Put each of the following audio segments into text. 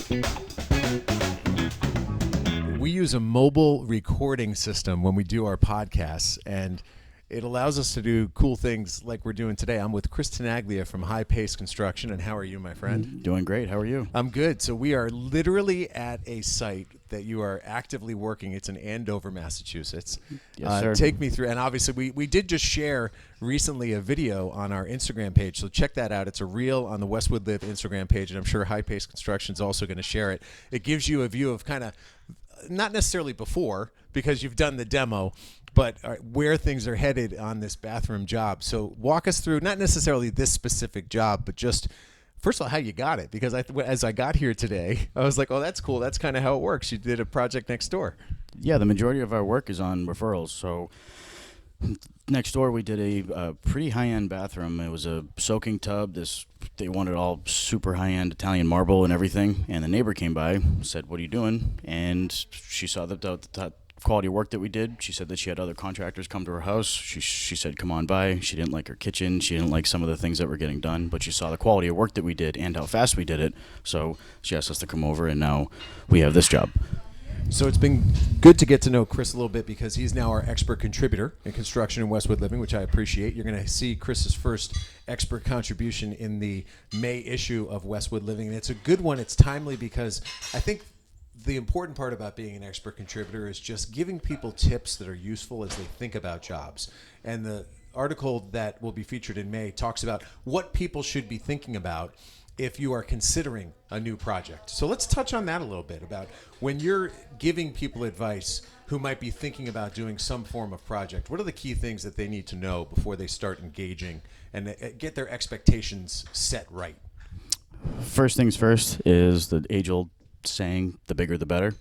We use a mobile recording system when we do our podcasts, and it allows us to do cool things like we're doing today. I'm with Chris Tenaglia from High Pace Construction, and how are you, my friend? Doing great. How are you? I'm good. So we are literally at a site that you are actively working. It's in Andover, Massachusetts. Yes, sir. Take me through. And obviously, we did just share recently a video on our Instagram page. So check that out. It's a reel on the Westwood Live Instagram page, and I'm sure High Pace Construction is also going to share it. It gives you a view of kind of, not necessarily before, because you've done the demo, but where things are headed on this bathroom job. So walk us through, not necessarily this specific job, but just, first of all, how you got it. Because as I got here today, I was like, oh, that's cool. That's kind of how it works. You did a project next door. Yeah, the majority of our work is on referrals. So next door, we did a pretty high-end bathroom. It was a soaking tub. They wanted all super high-end Italian marble and everything. And the neighbor came by, said, "What are you doing?" And she saw the quality of work that we did. She said that she had other contractors come to her house. She said, "Come on by." She didn't like her kitchen. She didn't like some of the things that were getting done, but she saw the quality of work that we did and how fast we did it. So she asked us to come over, and now we have this job. So it's been good to get to know Chris a little bit, because he's now our expert contributor in construction in Westwood Living, which I appreciate. You're going to see Chris's first expert contribution in the May issue of Westwood Living. And it's a good one. It's timely because I think the important part about being an expert contributor is just giving people tips that are useful as they think about jobs. And the article that will be featured in May talks about what people should be thinking about if you are considering a new project. So let's touch on that a little bit, about when you're giving people advice who might be thinking about doing some form of project. What are the key things that they need to know before they start engaging and get their expectations set right? First things first is the age-old saying, the bigger the better.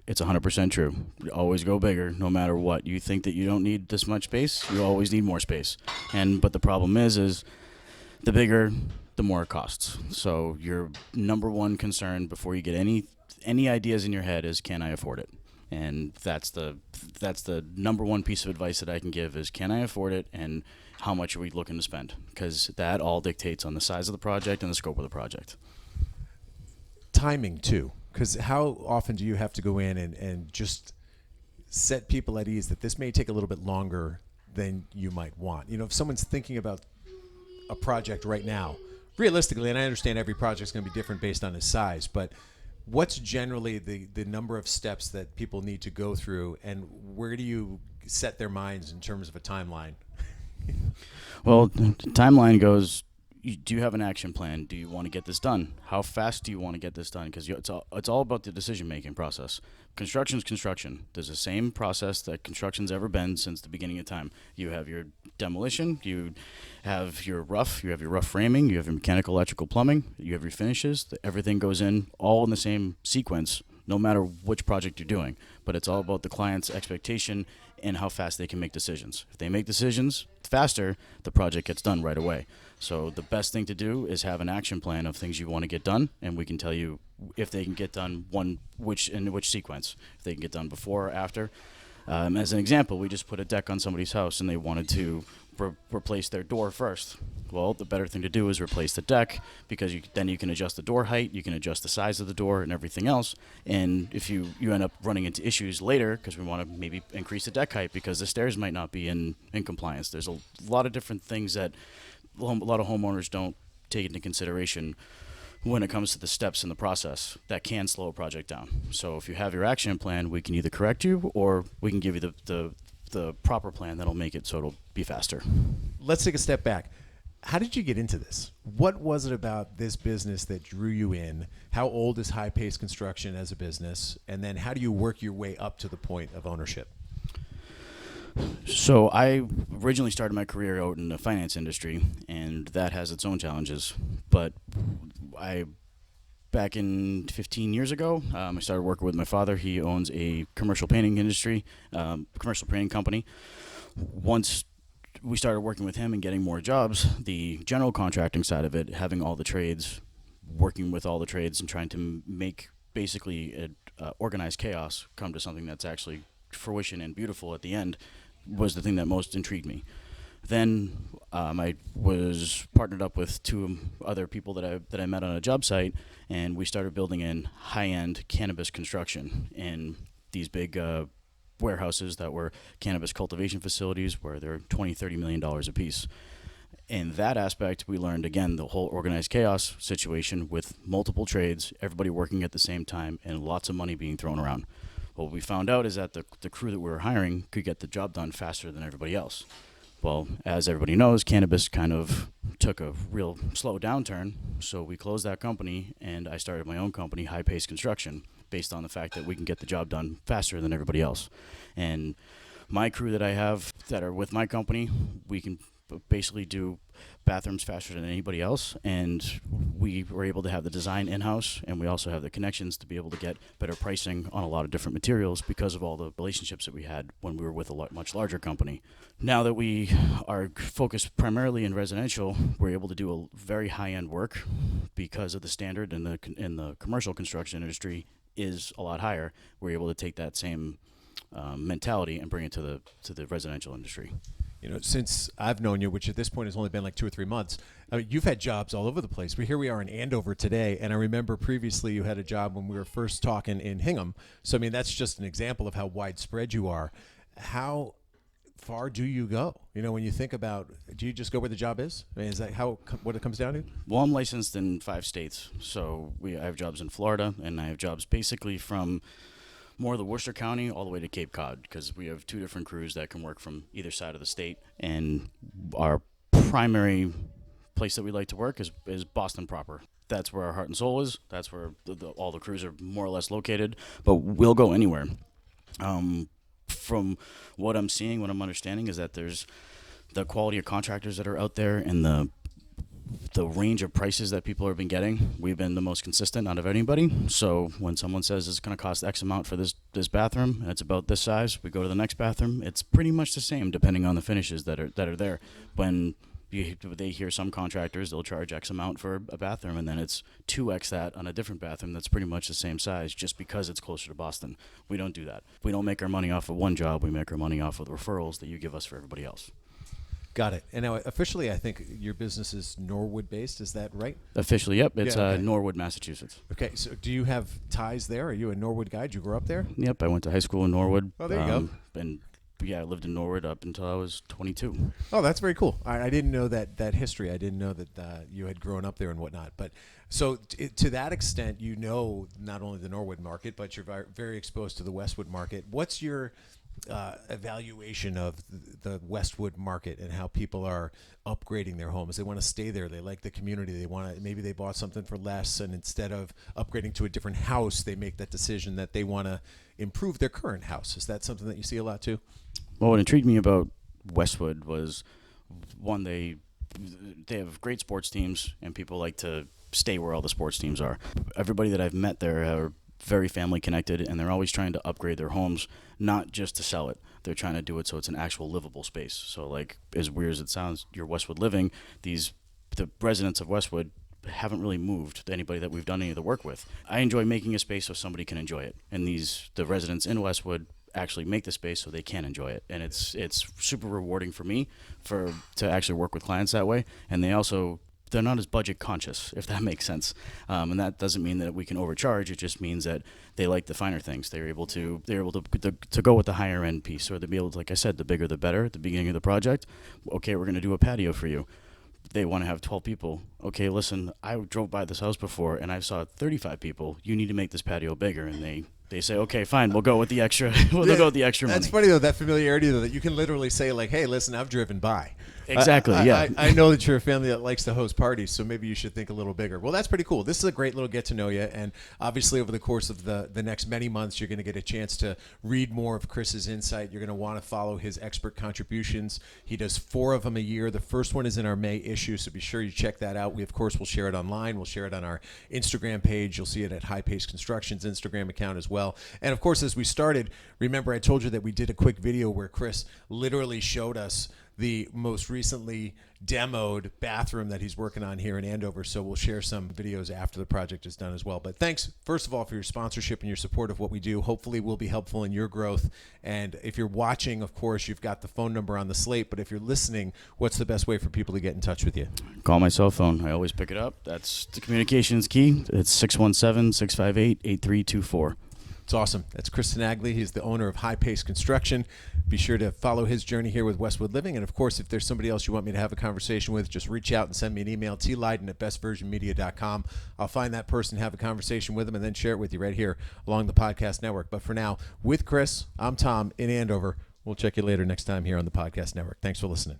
It's 100% true. You always go bigger, no matter what. You think that you don't need this much space, you always need more space. But the problem is the bigger, the more it costs. So your number one concern before you get any ideas in your head is, can I afford it? And that's the number one piece of advice that I can give is, can I afford it, and how much are we looking to spend? Because that all dictates on the size of the project and the scope of the project. Timing too, because how often do you have to go in and just set people at ease that this may take a little bit longer than you might want? You know, if someone's thinking about a project right now, realistically, and I understand every project's going to be different based on its size, but what's generally the number of steps that people need to go through, and where do you set their minds in terms of a timeline? Well, the timeline goes, do you have an action plan? Do you want to get this done? How fast do you want to get this done? Because it's all about the decision-making process. Construction's construction. There's the same process that construction's ever been since the beginning of time. You have your demolition, you have your rough framing, you have your mechanical, electrical, plumbing, you have your finishes. Everything goes in all in the same sequence, no matter which project you're doing. But it's all about the client's expectation and how fast they can make decisions. If they make decisions faster, the project gets done right away. So the best thing to do is have an action plan of things you want to get done, and we can tell you if they can get done in which sequence, if they can get done before or after. As an example, we just put a deck on somebody's house, and they wanted to replace their door first. Well, the better thing to do is replace the deck, because then you can adjust the door height, you can adjust the size of the door and everything else. And if you end up running into issues later, because we want to maybe increase the deck height because the stairs might not be in compliance. There's a lot of different things that a lot of homeowners don't take into consideration when it comes to the steps in the process that can slow a project down. So if you have your action plan, we can either correct you or we can give you the proper plan that'll make it so it'll be faster. Let's take a step back. How did you get into this? What was it about this business that drew you in? How old is High Pace Construction as a business? And then how do you work your way up to the point of ownership? So I originally started my career out in the finance industry, and that has its own challenges. But back in 15 years ago, I started working with my father. He owns a commercial painting company. Once we started working with him and getting more jobs, the general contracting side of it, having all the trades, working with all the trades and trying to make basically organized chaos come to something that's actually fruition and beautiful at the end, was the thing that most intrigued me. Then I was partnered up with two other people that I met on a job site, and we started building in high-end cannabis construction in these big warehouses that were cannabis cultivation facilities where they're $20-30 million a piece. In that aspect, we learned, again, the whole organized chaos situation with multiple trades, everybody working at the same time, and lots of money being thrown around. What we found out is that the crew that we were hiring could get the job done faster than everybody else. Well, as everybody knows, cannabis kind of took a real slow downturn, so we closed that company, and I started my own company, High Pace Construction, based on the fact that we can get the job done faster than everybody else. And my crew that I have that are with my company, we can basically do bathrooms faster than anybody else, and we were able to have the design in-house, and we also have the connections to be able to get better pricing on a lot of different materials because of all the relationships that we had when we were with a much larger company. Now that we are focused primarily in residential, we're able to do a very high-end work because of the standard in the commercial construction industry is a lot higher. We're able to take that same mentality and bring it to the residential industry. You know, since I've known you, which at this point has only been like 2 or 3 months, I mean, you've had jobs all over the place. But here we are in Andover today, and I remember previously you had a job when we were first talking in Hingham. So, I mean, that's just an example of how widespread you are. How far do you go? You know, when you think about, do you just go where the job is? I mean, is that what it comes down to? Well, I'm licensed in 5 states, so I have jobs in Florida, and I have jobs basically from more of the Worcester County all the way to Cape Cod, because we have 2 different crews that can work from either side of the state. And our primary place that we like to work is Boston proper. That's where our heart and soul is. That's where all the crews are more or less located. But we'll go anywhere. From what I'm seeing, what I'm understanding is that there's the quality of contractors that are out there and the range of prices that people have been getting. We've been the most consistent out of anybody. So when someone says it's going to cost X amount for this bathroom and it's about this size, we go to the next bathroom. It's pretty much the same depending on the finishes that are there. When they hear some contractors, they'll charge X amount for a bathroom, and then it's 2X that on a different bathroom that's pretty much the same size just because it's closer to Boston. We don't do that. We don't make our money off of one job. We make our money off of the referrals that you give us for everybody else. Got it. And now, officially, I think your business is Norwood based. Is that right? Officially, yep. It's Yeah, okay. Norwood, Massachusetts. Okay. So, do you have ties there? Are you a Norwood guy? Did you grow up there? Yep, I went to high school in Norwood. Oh, there you go. And yeah, I lived in Norwood up until I was 22. Oh, that's very cool. I didn't know that history. I didn't know that you had grown up there and whatnot. But so to that extent, you know not only the Norwood market, but you're very exposed to the Westwood market. What's your evaluation of the Westwood market and how people are upgrading their homes? They want to stay there. They like the community. They want to, maybe they bought something for less, and instead of upgrading to a different house, they make that decision that they want to improve their current house. Is that something that you see a lot too? Well, what intrigued me about Westwood was, one, they have great sports teams, and people like to stay where all the sports teams are. Everybody that I've met there are very family connected, and they're always trying to upgrade their homes, not just to sell it. They're trying to do it so it's an actual livable space. So, like, as weird as it sounds, your Westwood Living, the residents of Westwood haven't really moved to anybody that we've done any of the work with. I enjoy making a space so somebody can enjoy it, and the residents in Westwood actually make the space so they can enjoy it, and it's super rewarding for me to actually work with clients that way. And they're not as budget conscious, if that makes sense. And that doesn't mean that we can overcharge. It just means that they like the finer things. They're able to go with the higher end piece, or to be able to, like I said, the bigger the better at the beginning of the project. Okay, we're going to do a patio for you. They want to have 12 people. Okay, listen, I drove by this house before and I saw 35 people. You need to make this patio bigger. And they say, okay, fine, we'll go with the extra. We'll go with the extra money. That's funny though, that familiarity though, that you can literally say like, hey, listen, I've driven by. Exactly, yeah. I know that you're a family that likes to host parties, so maybe you should think a little bigger. Well, that's pretty cool. This is a great little get to know you, and obviously over the course of the next many months, you're going to get a chance to read more of Chris's insight. You're going to want to follow his expert contributions. He does 4 of them a year. The first one is in our May issue, so be sure you check that out. We, of course, will share it online. We'll share it on our Instagram page. You'll see it at High Pace Construction's Instagram account as well. And, of course, as we started, remember I told you that we did a quick video where Chris literally showed us the most recently demoed bathroom that he's working on here in Andover. So we'll share some videos after the project is done as well. But thanks, first of all, for your sponsorship and your support of what we do. Hopefully we'll be helpful in your growth. And if you're watching, of course, you've got the phone number on the slate. But if you're listening, what's the best way for people to get in touch with you? Call my cell phone. I always pick it up. That's the communications key. It's 617-658-8324. It's awesome. That's Chris Tenaglia. He's the owner of High Pace Construction. Be sure to follow his journey here with Westwood Living. And, of course, if there's somebody else you want me to have a conversation with, just reach out and send me an email, tleyden@bestversionmedia.com. I'll find that person, have a conversation with them, and then share it with you right here along the podcast network. But for now, with Chris, I'm Tom in Andover. We'll check you later next time here on the podcast network. Thanks for listening.